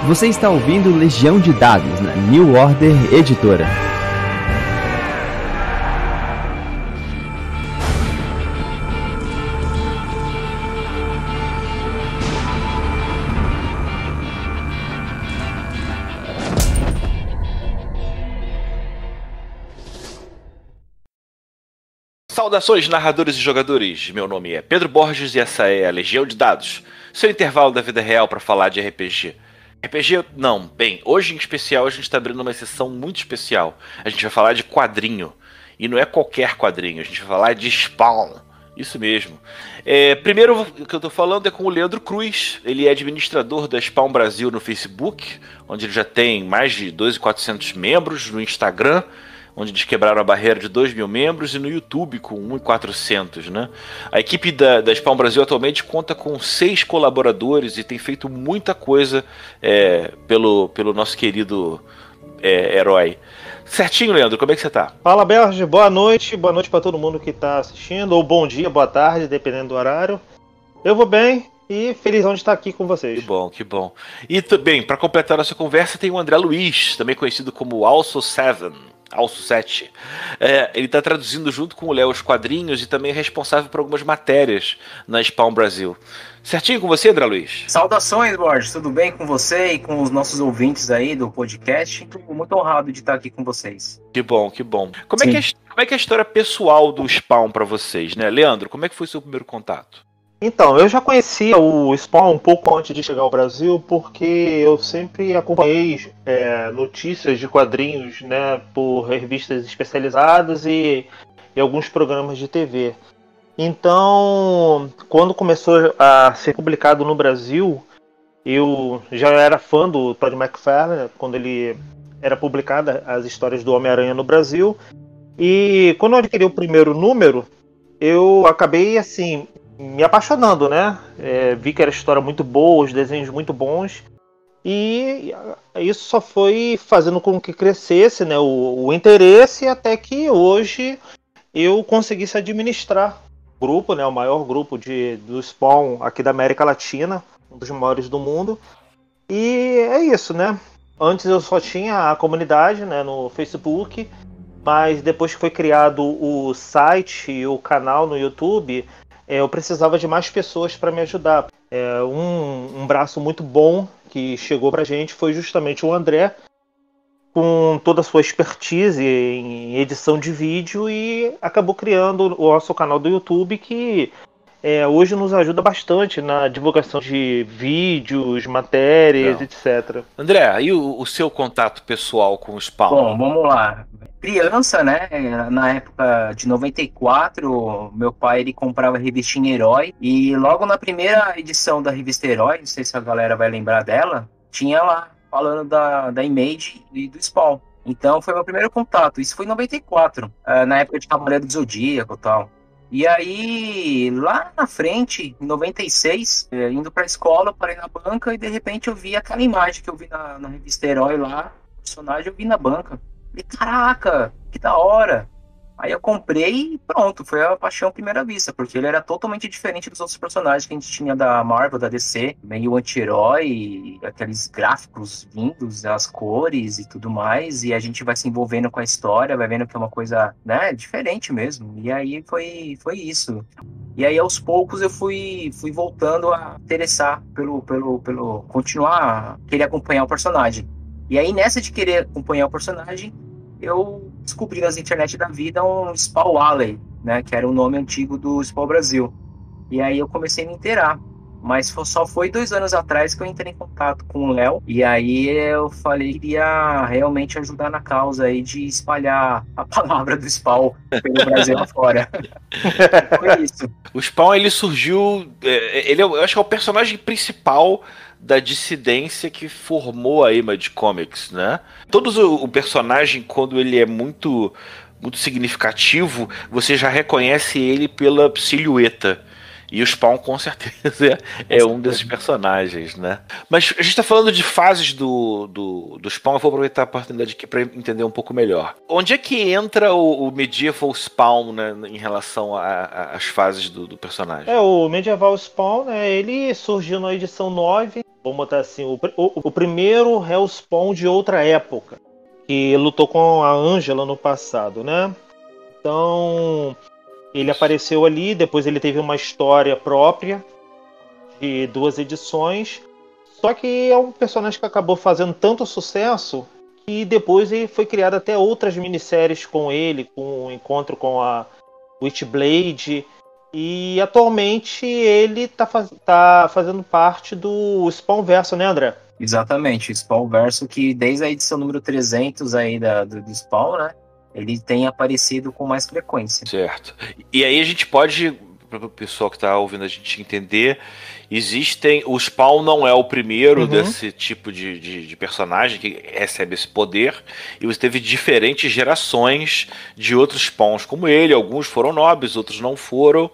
Você está ouvindo Legião de Dados na New Order Editora. Saudações, narradores e jogadores. Meu nome é Pedro Borges e essa é a Legião de Dados, seu intervalo da vida real para falar de RPG. RPG não, bem, hoje em especial a gente está abrindo uma sessão muito especial. A gente vai falar de quadrinho, e não é qualquer quadrinho, a gente vai falar de Spawn, isso mesmo. Primeiro, o que eu estou falando é com o Leandro Cruz, ele é administrador da Spawn Brasil no Facebook, onde ele já tem mais de 2.400 membros, no Instagram, onde eles quebraram a barreira de 2.000 membros, e no YouTube com 1.400, né? A equipe da Spawn Brasil atualmente conta com 6 colaboradores e tem feito muita coisa pelo nosso querido herói. Certinho, Leandro, como é que você tá? Fala, Berge, boa noite para todo mundo que tá assistindo, ou bom dia, boa tarde, dependendo do horário. Eu vou bem e felizão de estar aqui com vocês. Que bom, que bom. E também, para completar nossa conversa, tem o André Luiz, também conhecido como Also 7. Ele está traduzindo junto com o Léo os quadrinhos e também é responsável por algumas matérias na Spawn Brasil. Certinho com você, André Luiz? Saudações, Borges. Tudo bem com você e com os nossos ouvintes aí do podcast? Estou muito honrado de estar aqui com vocês. Que bom, que bom. Como é que é a história pessoal do Spawn para vocês, né? Leandro, como é que foi o seu primeiro contato? Então, eu já conhecia o Spawn um pouco antes de chegar ao Brasil, porque eu sempre acompanhei notícias de quadrinhos, né, por revistas especializadas e alguns programas de TV. Então, quando começou a ser publicado no Brasil, eu já era fã do Todd McFarlane, quando ele era publicada as histórias do Homem-Aranha no Brasil. E quando eu adquiri o primeiro número, eu acabei, assim, me apaixonando, né? Vi que era história muito boa, os desenhos muito bons. E isso só foi fazendo com que crescesse, né, o interesse, até que hoje eu conseguisse administrar o grupo, né, o maior grupo do Spawn aqui da América Latina, um dos maiores do mundo. E é isso, né? Antes eu só tinha a comunidade, né, no Facebook, mas depois que foi criado o site e o canal no YouTube, eu precisava de mais pessoas para me ajudar. Um braço muito bom que chegou pra gente foi justamente o André, com toda a sua expertise em edição de vídeo, e acabou criando o nosso canal do YouTube, que hoje nos ajuda bastante na divulgação de vídeos, matérias, etc. André, e o seu contato pessoal com o Spawn? Bom, vamos lá. Criança, né? Na época de 94, meu pai ele comprava a revistinha Herói, e logo na primeira edição da revista Herói, não sei se a galera vai lembrar dela, tinha lá falando da Image e do Spawn. Então foi meu primeiro contato. Isso foi em 94, na época de Cavaleiro do Zodíaco e tal. E aí, lá na frente, em 96, indo pra escola, parei na banca e de repente eu vi aquela imagem que eu vi na revista Herói lá, o personagem eu vi na banca. E caraca, que da hora! Aí eu comprei e pronto, foi a paixão à primeira vista, porque ele era totalmente diferente dos outros personagens que a gente tinha da Marvel, da DC, meio anti-herói, aqueles gráficos lindos, as cores e tudo mais, e a gente vai se envolvendo com a história, vai vendo que é uma coisa, né, diferente mesmo, e aí foi isso. E aí aos poucos eu fui voltando a interessar pelo continuar a querer acompanhar o personagem. E aí nessa de querer acompanhar o personagem, eu descobri nas internet da vida um Spawn Alley, né, que era o nome antigo do Spawn Brasil. E aí eu comecei a me inteirar. Mas só foi 2 anos atrás que eu entrei em contato com o Léo. E aí eu falei que iria realmente ajudar na causa aí de espalhar a palavra do Spawn pelo Brasil afora. Foi isso. O Spawn, ele surgiu... eu acho que é o personagem principal da dissidência que formou a Image Comics, né? O personagem, quando ele é muito, muito significativo, você já reconhece ele pela silhueta. E o Spawn com certeza é um desses personagens, né? Mas a gente tá falando de fases do Spawn, eu vou aproveitar a oportunidade aqui para entender um pouco melhor. Onde é que entra o Medieval Spawn, né, em relação às fases do personagem? O Medieval Spawn, né, ele surgiu na edição 9, vamos botar assim, o primeiro Hellspawn de outra época, que lutou com a Angela no passado, né? Então, ele apareceu ali, depois ele teve uma história própria de 2 edições, só que é um personagem que acabou fazendo tanto sucesso que depois ele foi criado até outras minisséries com ele, com o encontro com a Witchblade, e atualmente ele tá fazendo parte do Spawnverso, né, André? Exatamente, o Spawnverso, que desde a edição número 300 aí do Spawn, né, ele tem aparecido com mais frequência. Certo. E aí a gente pode, para o pessoal que está ouvindo a gente entender, o Spawn não é o primeiro desse tipo de personagem que recebe esse poder, e você teve diferentes gerações de outros Spawns como ele, alguns foram nobres, outros não foram,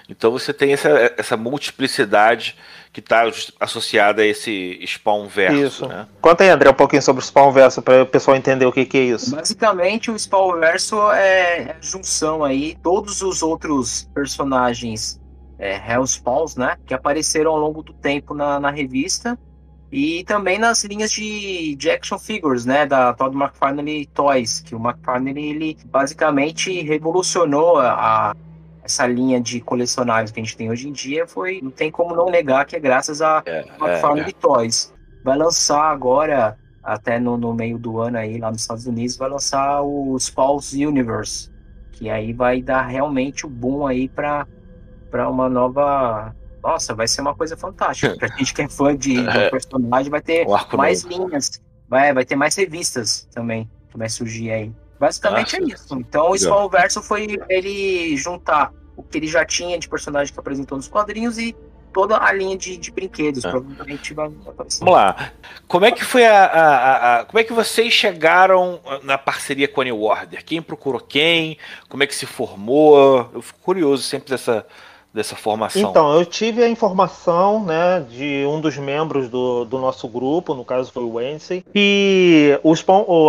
então você tem essa multiplicidade que está associada a esse Spawnverso. Isso. Né? Conta aí, André, um pouquinho sobre o Spawnverso para o pessoal entender o que é isso. Basicamente, o Spawnverso é a junção aí todos os outros personagens Hellspawns, né, que apareceram ao longo do tempo na revista e também nas linhas de action figures, né, da Todd McFarlane Toys, que o McFarlane ele basicamente revolucionou essa linha de colecionáveis que a gente tem hoje em dia. Não tem como não negar que é graças a McFarlane Toys. Vai lançar agora, até no meio do ano aí, lá nos Estados Unidos, vai lançar o Spawns Universe, que aí vai dar realmente o boom aí para uma nova... Nossa, vai ser uma coisa fantástica. Pra gente que é fã de personagem, vai ter mais linhas, vai ter mais revistas também, que vai surgir aí. Basicamente é isso. Então o Spawnverso foi ele juntar o que ele já tinha de personagem que apresentou nos quadrinhos e toda a linha de brinquedos. Provavelmente vai aparecer. Vamos lá. Como é que foi como é que vocês chegaram na parceria com a New Order? Quem procurou quem? Como é que se formou? Eu fico curioso sempre dessa formação. Então, eu tive a informação, né, de um dos membros do nosso grupo, no caso foi o Wednesday, que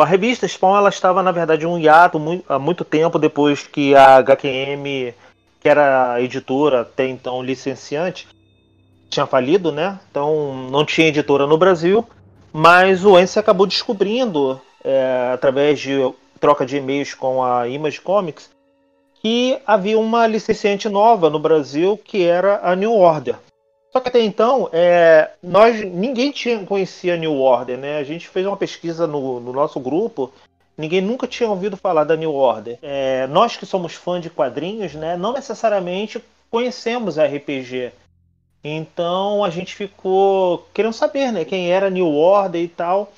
a revista Spawn ela estava, na verdade, em um hiato há muito tempo depois que a HQM, que era a editora, até então licenciante, tinha falido, né? Então não tinha editora no Brasil, mas o Wednesday acabou descobrindo, através de troca de e-mails com a Image Comics, que havia uma licenciante nova no Brasil, que era a New Order. Só que até então, ninguém conhecia a New Order, né? A gente fez uma pesquisa no nosso grupo, ninguém nunca tinha ouvido falar da New Order. Nós que somos fãs de quadrinhos, né, não necessariamente conhecemos a RPG. Então a gente ficou querendo saber, né, quem era a New Order e tal.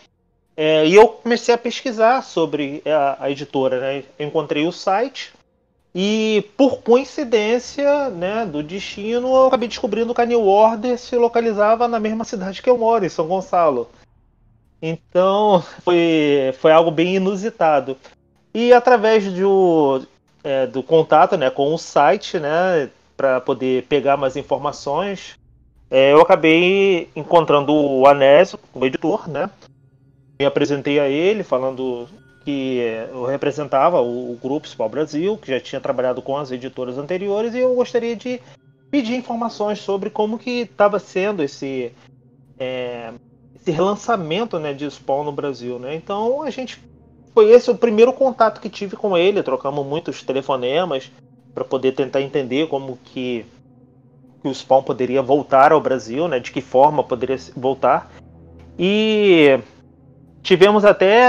E eu comecei a pesquisar sobre a editora, né? Eu encontrei o site. E por coincidência, né, do destino, eu acabei descobrindo que a New Order se localizava na mesma cidade que eu moro, em São Gonçalo. Então foi algo bem inusitado. E através do contato, né, com o site, né, para poder pegar mais informações, eu acabei encontrando o Anésio, o editor, né? Me apresentei a ele falando que eu representava o grupo Spawn Brasil, que já tinha trabalhado com as editoras anteriores, e eu gostaria de pedir informações sobre como que estava sendo esse relançamento, né, de Spawn no Brasil, né? Então foi esse o primeiro contato que tive com ele, trocamos muitos telefonemas para poder tentar entender como que o Spawn poderia voltar ao Brasil, né? De que forma poderia voltar. E tivemos até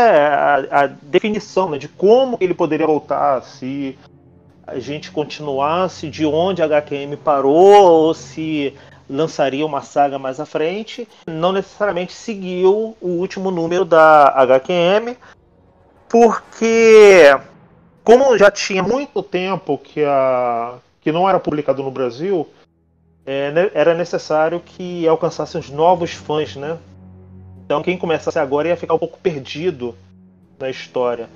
a definição, né, de como ele poderia voltar, se a gente continuasse de onde a HQM parou ou se lançaria uma saga mais à frente. Não necessariamente seguiu o último número da HQM, porque como já tinha muito tempo que não era publicado no Brasil, era necessário que alcançasse os novos fãs, né? Então quem começasse agora ia ficar um pouco perdido na história.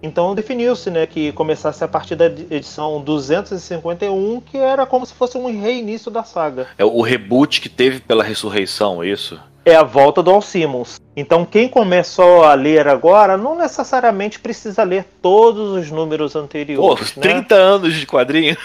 Então definiu-se, né, que começasse a partir da edição 251, que era como se fosse um reinício da saga. É o reboot que teve pela ressurreição, é isso? É a volta do Al Simmons. Então quem começou a ler agora não necessariamente precisa ler todos os números anteriores. Pô, 30 anos de quadrinho.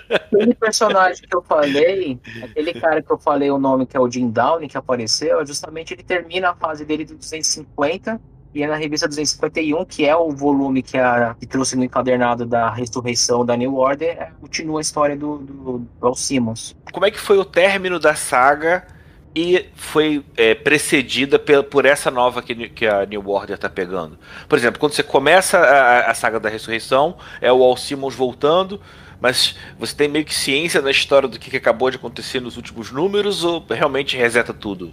Aquele personagem que eu falei, aquele cara que eu falei o nome, que é o Jim Downey, que apareceu, justamente ele termina a fase dele do 250, e é na revista 251, que é o volume que trouxe no encadernado da ressurreição da New Order, continua a história do Al Simmons. Como é que foi o término da saga e foi precedida por essa nova que a New Order tá pegando? Por exemplo, quando você começa a saga da ressurreição, é o Al Simmons voltando, mas você tem meio que ciência da história do que acabou de acontecer nos últimos números, ou realmente reseta tudo?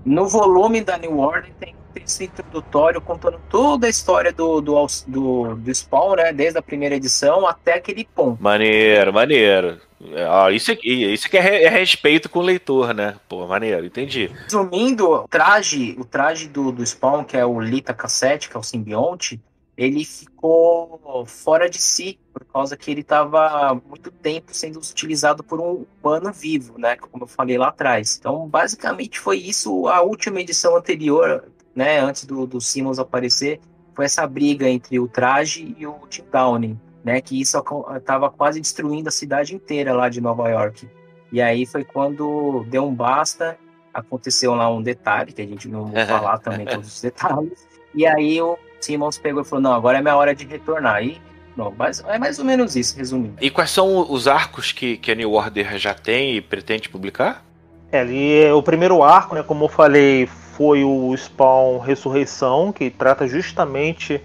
No volume da New Order tem um texto introdutório contando toda a história do Spawn, né? Desde a primeira edição até aquele ponto. Maneiro. Isso que é respeito com o leitor, né? Pô, maneiro, entendi. Resumindo, o traje do Spawn, que é o Lita Cassette, que é o simbionte, ele ficou fora de si, por causa que ele estava muito tempo sendo utilizado por um humano vivo, né? Como eu falei lá atrás. Então, basicamente, foi isso a última edição anterior, né? Antes do Simmons aparecer, foi essa briga entre o traje e o Tim Downey, né? Que isso estava quase destruindo a cidade inteira lá de Nova York. E aí foi quando deu um basta, aconteceu lá um detalhe, que a gente não vai falar também todos os detalhes, e aí o Simmons pegou e falou, não, agora é minha hora de retornar. E não, é mais ou menos isso, resumindo. E quais são os arcos que a New Order já tem e pretende publicar? Ali, o primeiro arco, né, como eu falei, foi o Spawn Ressurreição, que trata justamente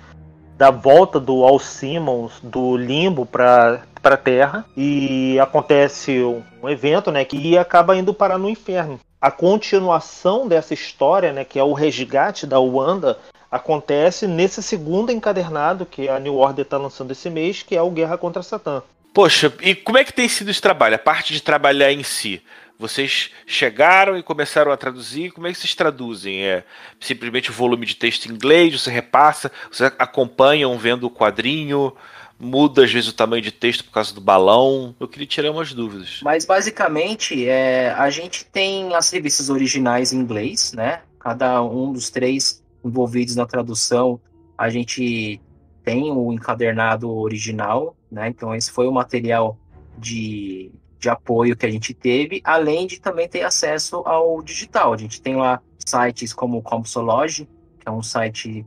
da volta do Al Simmons do limbo para a Terra, e acontece um evento, né, que acaba indo parar no inferno. A continuação dessa história, né, que é o resgate da Wanda, acontece nesse segundo encadernado que a New Order está lançando esse mês, que é o Guerra contra Satã. Poxa, e como é que tem sido esse trabalho? A parte de trabalhar em si. Vocês chegaram e começaram a traduzir. Como é que vocês traduzem? É simplesmente o volume de texto em inglês? Você repassa? Vocês acompanham vendo o quadrinho? Muda às vezes o tamanho de texto por causa do balão? Eu queria tirar umas dúvidas. Mas basicamente, a gente tem as revistas originais em inglês, né? Cada um dos três envolvidos na tradução, a gente tem o encadernado original, né? Então esse foi o material de apoio que a gente teve, além de também ter acesso ao digital. A gente tem lá sites como o Comixology, que é um site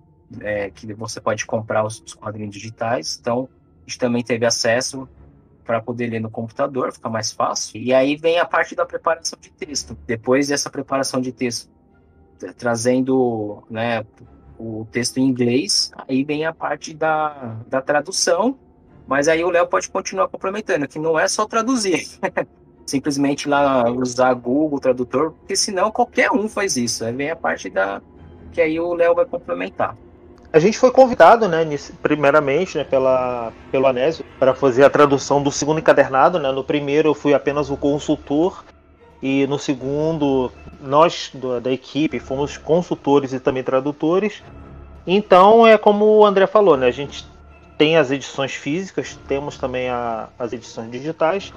que você pode comprar os quadrinhos digitais. Então a gente também teve acesso para poder ler no computador, fica mais fácil. E aí vem a parte da preparação de texto. Depois dessa preparação de texto, trazendo, né, o texto em inglês, aí vem a parte da tradução, mas aí o Léo pode continuar complementando, que não é só traduzir, simplesmente lá usar Google Tradutor, porque senão qualquer um faz isso, aí vem a parte que aí o Léo vai complementar. A gente foi convidado, né, primeiramente, né, pelo Anésio, para fazer a tradução do segundo encadernado, né. No primeiro eu fui apenas o consultor, e no segundo, nós da equipe fomos consultores e também tradutores. Então é como o André falou, né? A gente tem as edições físicas, temos também as edições digitais.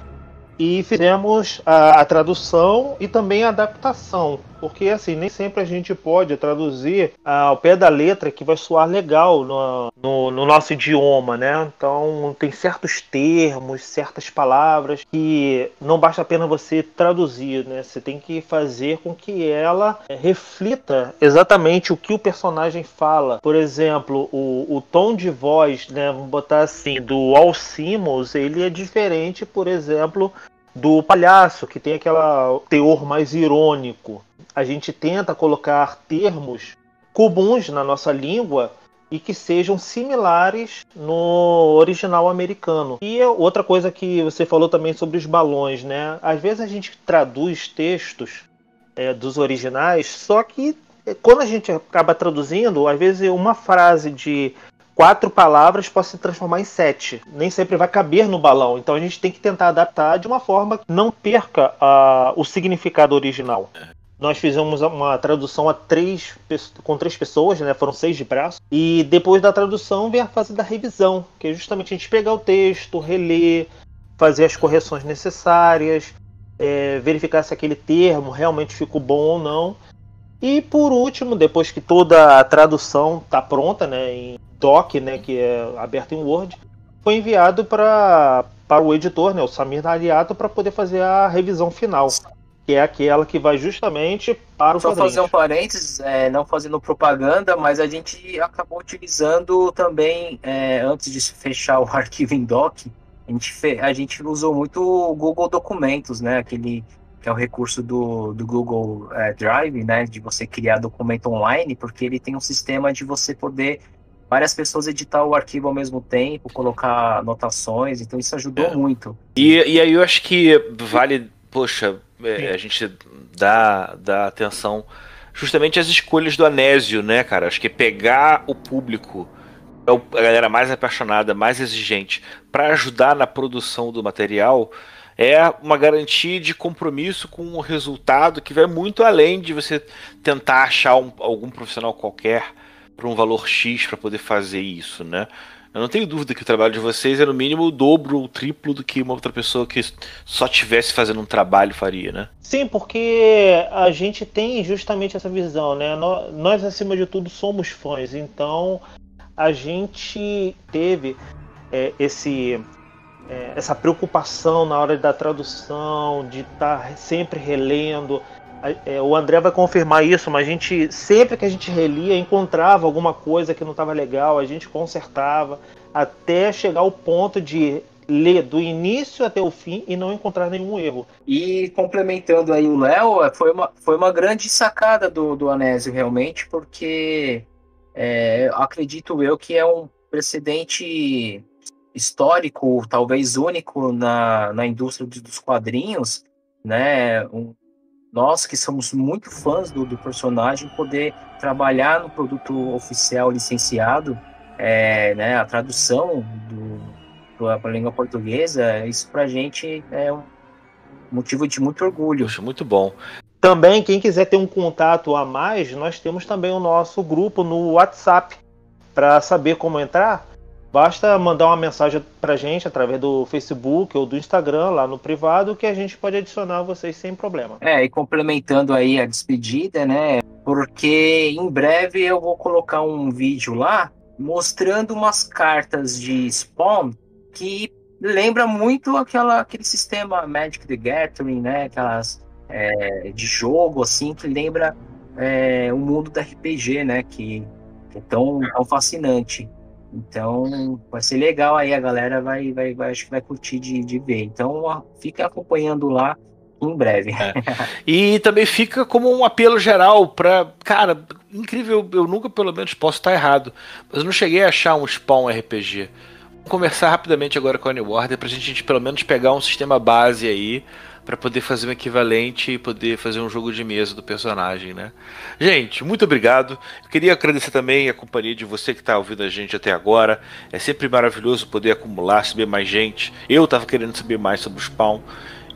E fizemos a tradução e também a adaptação. Porque assim, nem sempre a gente pode traduzir ao pé da letra que vai soar legal no nosso idioma, né? Então tem certos termos, certas palavras que não basta apenas você traduzir, né? Você tem que fazer com que ela reflita exatamente o que o personagem fala. Por exemplo, o tom de voz, né? Vamos botar assim, do Al Simmons, ele é diferente, por exemplo, do Palhaço, que tem aquele teor mais irônico. A gente tenta colocar termos comuns na nossa língua e que sejam similares no original americano. E outra coisa que você falou também sobre os balões, né? Às vezes a gente traduz textos dos originais, só que quando a gente acaba traduzindo, às vezes uma frase de 4 palavras pode se transformar em 7. Nem sempre vai caber no balão. Então a gente tem que tentar adaptar de uma forma que não perca o significado original. Nós fizemos uma tradução com 3 pessoas, né? Foram 6 de braço. E depois da tradução vem a fase da revisão, que é justamente a gente pegar o texto, reler, fazer as correções necessárias, verificar se aquele termo realmente ficou bom ou não. E por último, depois que toda a tradução está pronta, né, em doc, né, que é aberto em Word, foi enviado para o editor, né, o Samir Naliato, para poder fazer a revisão final, que é aquela que vai justamente para o Só quadrinhos. fazer um parênteses, não fazendo propaganda, mas a gente acabou utilizando também, antes de fechar o arquivo em doc, a gente usou muito o Google Documentos, né? Aquele que é o recurso do Google Drive, né? De você criar documento online, porque ele tem um sistema de você poder várias pessoas editar o arquivo ao mesmo tempo, colocar anotações, então isso ajudou muito. E aí eu acho que vale, poxa, a gente dá atenção justamente às escolhas do Anésio, né, cara? Acho que pegar o público, a galera mais apaixonada, mais exigente, para ajudar na produção do material, é uma garantia de compromisso com um resultado que vai muito além de você tentar achar algum profissional qualquer por um valor X para poder fazer isso, né? Eu não tenho dúvida que o trabalho de vocês é no mínimo o dobro ou o triplo do que uma outra pessoa que só tivesse fazendo um trabalho faria, né? Sim, porque a gente tem justamente essa visão, né? Nós acima de tudo somos fãs, então a gente teve essa preocupação na hora da tradução, de estar sempre relendo. O André vai confirmar isso, mas sempre que a gente relia, encontrava alguma coisa que não estava legal, a gente consertava, até chegar ao ponto de ler do início até o fim e não encontrar nenhum erro. E complementando aí o Léo, foi uma grande sacada do Anésio, realmente, porque acredito eu que é um precedente histórico, talvez único na indústria dos quadrinhos, né? Nós que somos muito fãs do personagem, poder trabalhar no produto oficial licenciado, né? A tradução para a língua portuguesa, isso pra gente é um motivo de muito orgulho. Poxa, muito bom. Também, quem quiser ter um contato a mais, nós temos também o nosso grupo no WhatsApp. Para saber como entrar, basta mandar uma mensagem pra gente através do Facebook ou do Instagram, lá no privado, que a gente pode adicionar vocês sem problema. E complementando aí a despedida, né? Porque em breve eu vou colocar um vídeo lá mostrando umas cartas de Spawn que lembra muito aquele sistema Magic the Gathering, né? Aquelas de jogo, assim, que lembra o mundo do RPG, né? Que é tão fascinante. Então vai ser legal aí, a galera acho que vai curtir de ver. Então fica acompanhando lá em breve. E também fica como um apelo geral para, cara, incrível, eu nunca, pelo menos, posso estar errado, mas eu não cheguei a achar um Spawn RPG. Vamos conversar rapidamente agora com a New Order pra gente pelo menos pegar um sistema base aí para poder fazer um equivalente e poder fazer um jogo de mesa do personagem, né? Gente, muito obrigado. Eu queria agradecer também a companhia de você que está ouvindo a gente até agora. É sempre maravilhoso poder acumular, saber mais gente. Eu estava querendo saber mais sobre o Spawn.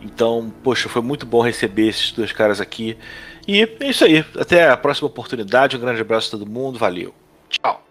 Então, poxa, foi muito bom receber esses dois caras aqui. E é isso aí. Até a próxima oportunidade. Um grande abraço a todo mundo. Valeu. Tchau.